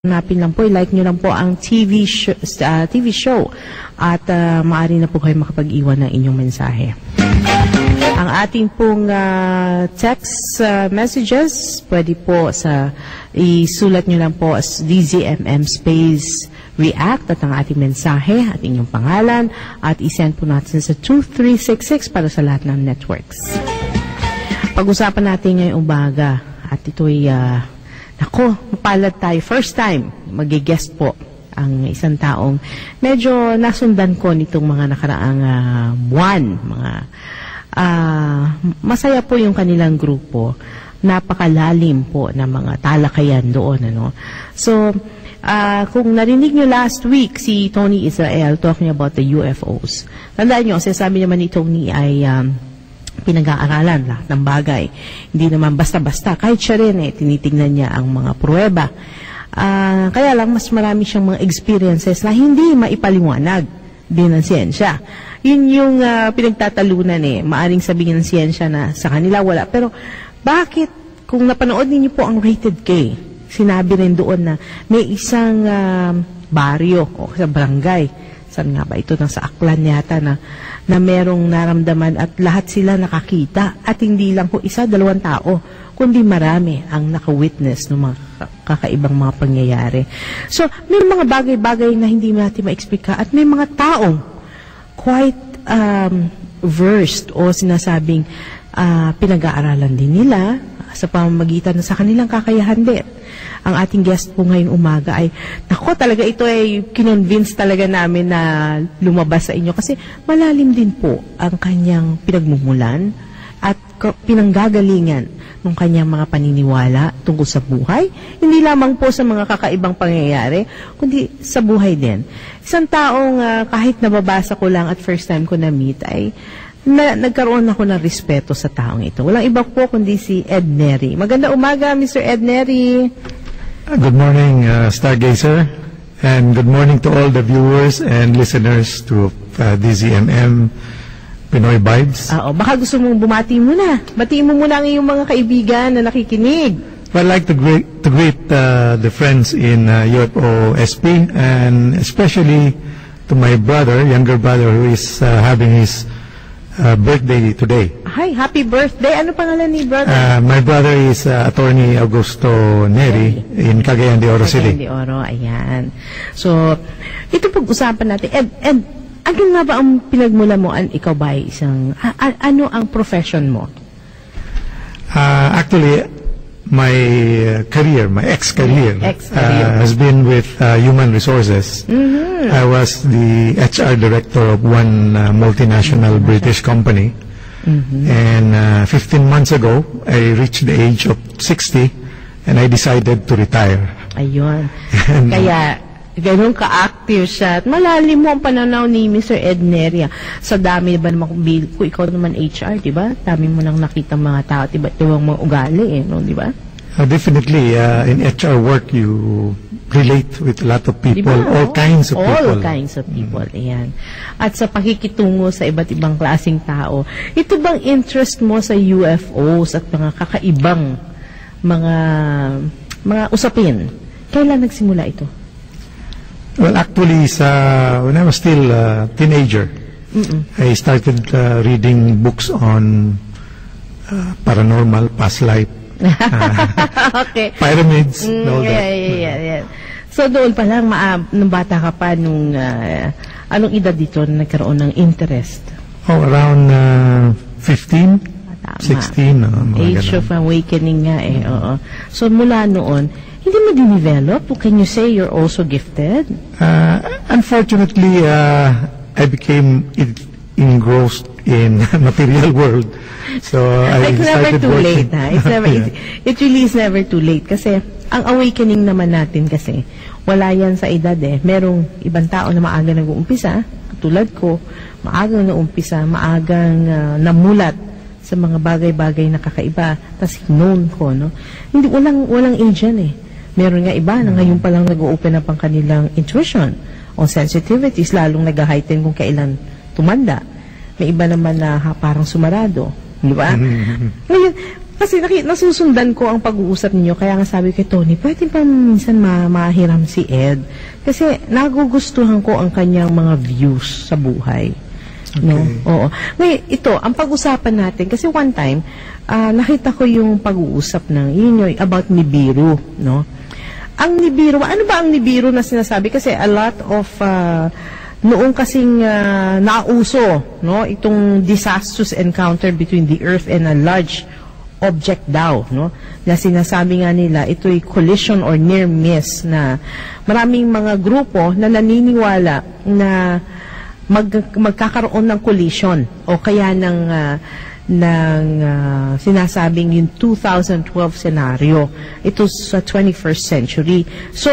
Hanapin lang po, like nyo lang po ang TV show at maaari na po kayo makapag-iwan ng inyong mensahe. Ang ating pong text messages, pwede po isulat nyo lang po as DZMM space react at ang ating mensahe at inyong pangalan at isend po natin sa 2366 para sa lahat ng networks. Pag-usapan natin ngayong umaga at ito'y ako, mapalad tayo. First time, mag-guest po ang isang taong medyo nasundan ko nitong mga nakaraang buwan. Masaya po yung kanilang grupo. Napakalalim po ng mga talakayan doon. So, kung narinig nyo last week si Tony Israel talking about the UFOs, tandaan nyo, sabi naman ni Tony ay pinag-aaralan lahat ng bagay. Hindi naman basta-basta. Kahit siya rin, tinitingnan niya ang mga pruweba. Kaya lang, mas marami siyang mga experiences na hindi maipaliwanag din ng siyensya. Yun yung pinagtatalunan Maaring sabihin ng siyensya na sa kanila wala. Pero bakit, kung napanood ninyo po ang Rated K, sinabi rin doon na may isang baryo o sa barangay, saan nga ba ito, sa Aklan yata na merong naramdaman at lahat sila nakakita at hindi lang po isa, dalawang tao, kundi marami ang naka-witness ng mga kakaibang mga pangyayari. So, may mga bagay-bagay na hindi natin ma-explica at may mga taong quite versed o sinasabing pinag-aaralan din nila sa pamamagitan sa kanilang kakayahan din. Ang ating guest po ngayong umaga ay, nako talaga ito ay kinonvince talaga namin na lumabas sa inyo kasi malalim din po ang kanyang pinagmumulan at pinanggagalingan ng kanyang mga paniniwala tungkol sa buhay. Hindi lamang po sa mga kakaibang pangyayari, kundi sa buhay din. Isang taong kahit nababasa ko lang at first time ko na-meet ay nagkaroon ako ng respeto sa taong ito. Walang iba po kundi si Ed Neri. Maganda umaga, Mr. Ed Neri. Good morning, Stargazer, and good morning to all the viewers and listeners to DZMM Pinoy Vibes. Baka gusto mong bumati muna. Batiin mo muna ang iyong mga kaibigan na nakikinig. I'd like to greet the friends in UFO SP, and especially to my brother, younger brother, who is having his birthday today. Hi, happy birthday. Ano pangalan ni brother? My brother is Attorney Augusto Neri in Cagayan de Oro City. Cagayan de Oro, ayan. So, ito pag-usapan natin. And ano nga ba ang pinagmula mo? Ikaw ba ay isang, ano ang profession mo? Actually, my career, my ex-career, has been with human resources. I was the HR director of one multinational British company. And 15 months ago, I reached the age of 60 and I decided to retire. Ayun. Kaya, ganun ka-active siya. At malalim mo ang pananaw ni Mr. Ed Neri. Sa dami ba naman, kung ikaw naman HR, diba? Dami mo nang nakita mga tao, diba? Diba mga ugali, no? Diba? Definitely, in HR work, you relate with a lot of people, diba? All kinds of people. All kinds of people, ayan. At sa pakikitungo sa iba't ibang klaseng tao, ito bang interest mo sa UFOs at mga kakaibang mga usapin? Kailan nagsimula ito? Well, actually, when I was still a teenager, I started reading books on paranormal, past life, okay. Pyramids, all that. Yeah. So doon pa lang, nung bata ka pa, anong edad dito na nagkaroon ng interest? Around 15, 16. Age of awakening nga oo. So mula noon, hindi mo din-develop? Can you say you're also gifted? Unfortunately, I became engrossed in material world. So I it's never too late. It really is never too late. Kasi ang awakening naman natin kasi, wala yan sa edad Merong ibang tao na maaga nag-uumpisa, tulad ko, maagang nag-uumpisa, maagang namulat sa mga bagay-bagay na kakaiba. Tapos known ko, no? Hindi, walang age yan Meron nga iba na ngayon pa lang nag-open up ang kanilang intuition o sensitivities, lalong nag-heighten kung kailan tumanda. May iba naman na parang sumarado. Di ba? Ngayon, Kasi nasusundan ko ang pag-uusap ninyo, kaya nga sabi kay Tony, pwede pa minsan mahiram si Ed. Kasi nagugustuhan ko ang kanyang mga views sa buhay. Okay. No? Oo. Ngayon, ito, ang pag-usapan natin, kasi one time, nakita ko yung pag-uusap about Nibiru, no? Ang Nibiru, ano ba ang Nibiru na sinasabi? Kasi a lot of, noong kasing nauso, no? Itong disastrous encounter between the Earth and a large object daw, no? Na sinasabi nga nila, ito'y collision or near miss, na maraming mga grupo na naniniwala na magkakaroon ng collision o kaya ng sinasabing yung 2012 scenario. Ito sa 21st century. So,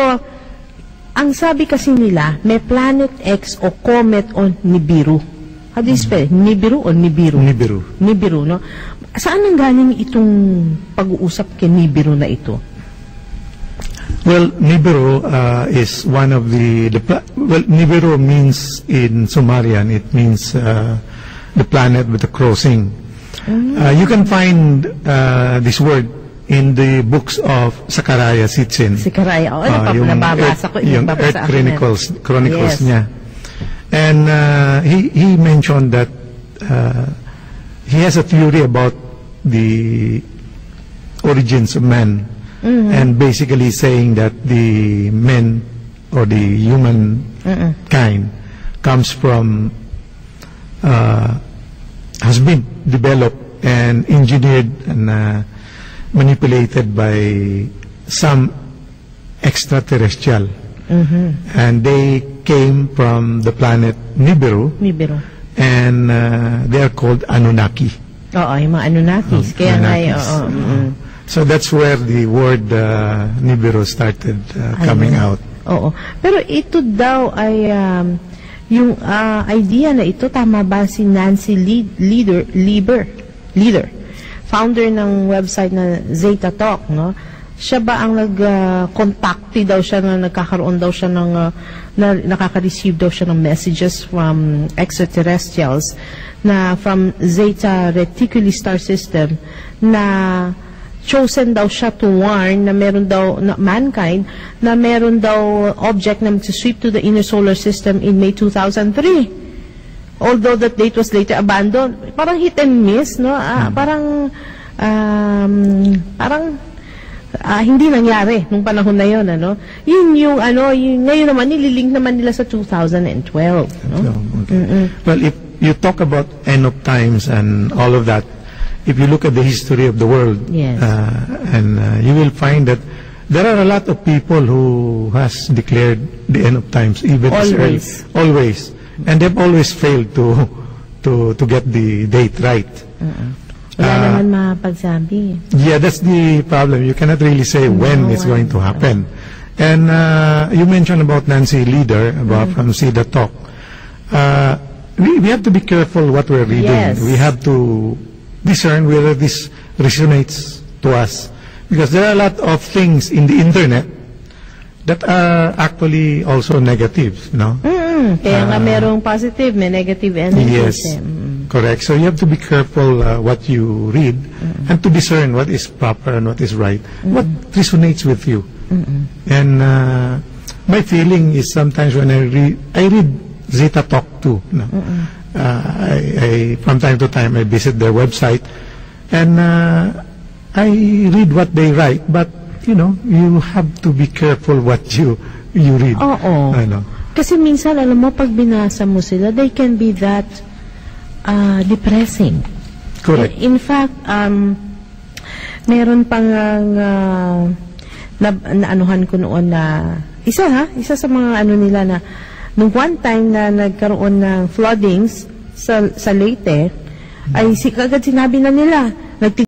ang sabi kasi nila, may Planet X o comet o Nibiru. How do you spell? Nibiru o Nibiru? Nibiru. Nibiru, no? Saan ang galing itong pag-uusap kay Nibiru na ito? Well, Nibiru is one of Nibiru means in Sumerian, it means the planet with the crossing. You can find this word in the books of Zechariah Sitchin. Zechariah, nababasa ko. Yung Earth Chronicles yes. niya. And he mentioned that he has a theory about the origins of man. And basically saying that the men or the human kind comes from has been developed and engineered and manipulated by some extraterrestrial, and they came from the planet Nibiru. And they are called Anunnaki. Oo, yung mga Anunnakis. Kaya nga so that's where the word Nibiru started coming out. Oo. Pero ito daw ay yung idea na ito, tama ba si Nancy Leader, founder ng website na Zeta Talk, no? Siya ba ang nag-contacti daw siya na nagkakaroon daw siya ng nakaka-receive daw siya ng messages from extraterrestrials na from Zeta Reticuli star system na chosen daw siya to warn na meron daw mankind na meron daw object na mag-sweep to the inner solar system in May 2003. Although that date was later abandoned. Parang hit and miss, no? Parang hindi nangyari nung panahon na yon, ano? Yun yung ngayon naman nililink naman nila sa 2012, no? Okay. Well, if you talk about end of times and all of that, if you look at the history of the world, yes. And you will find that there are a lot of people who has declared the end of times, even always, and they've always failed to get the date right. Wala naman mapagsabi. Yeah, that's the problem. You cannot really say when it's going to happen. And you mentioned about Nancy Leader, about from Zeta Talk. We have to be careful what we're reading. Yes. We have to discern whether this resonates to us. Because there are a lot of things in the internet that are actually also negative, no? Kaya nga merong positive, may negative energy. Yes, correct. So you have to be careful what you read and to discern what is proper and what is right, what resonates with you. And my feeling is sometimes when I read Zeta Talk too. No? From time to time I visit their website and I read what they write, but you have to be careful what you read. Oo. Kasi minsan, alam mo, pag binasa mo sila, they can be that depressing. Correct. In fact, meron pang naanuhan ko noon na isa sa mga nila na nung one time na nagkaroon ng floodings sa Leyte, ay agad sinabi na nila,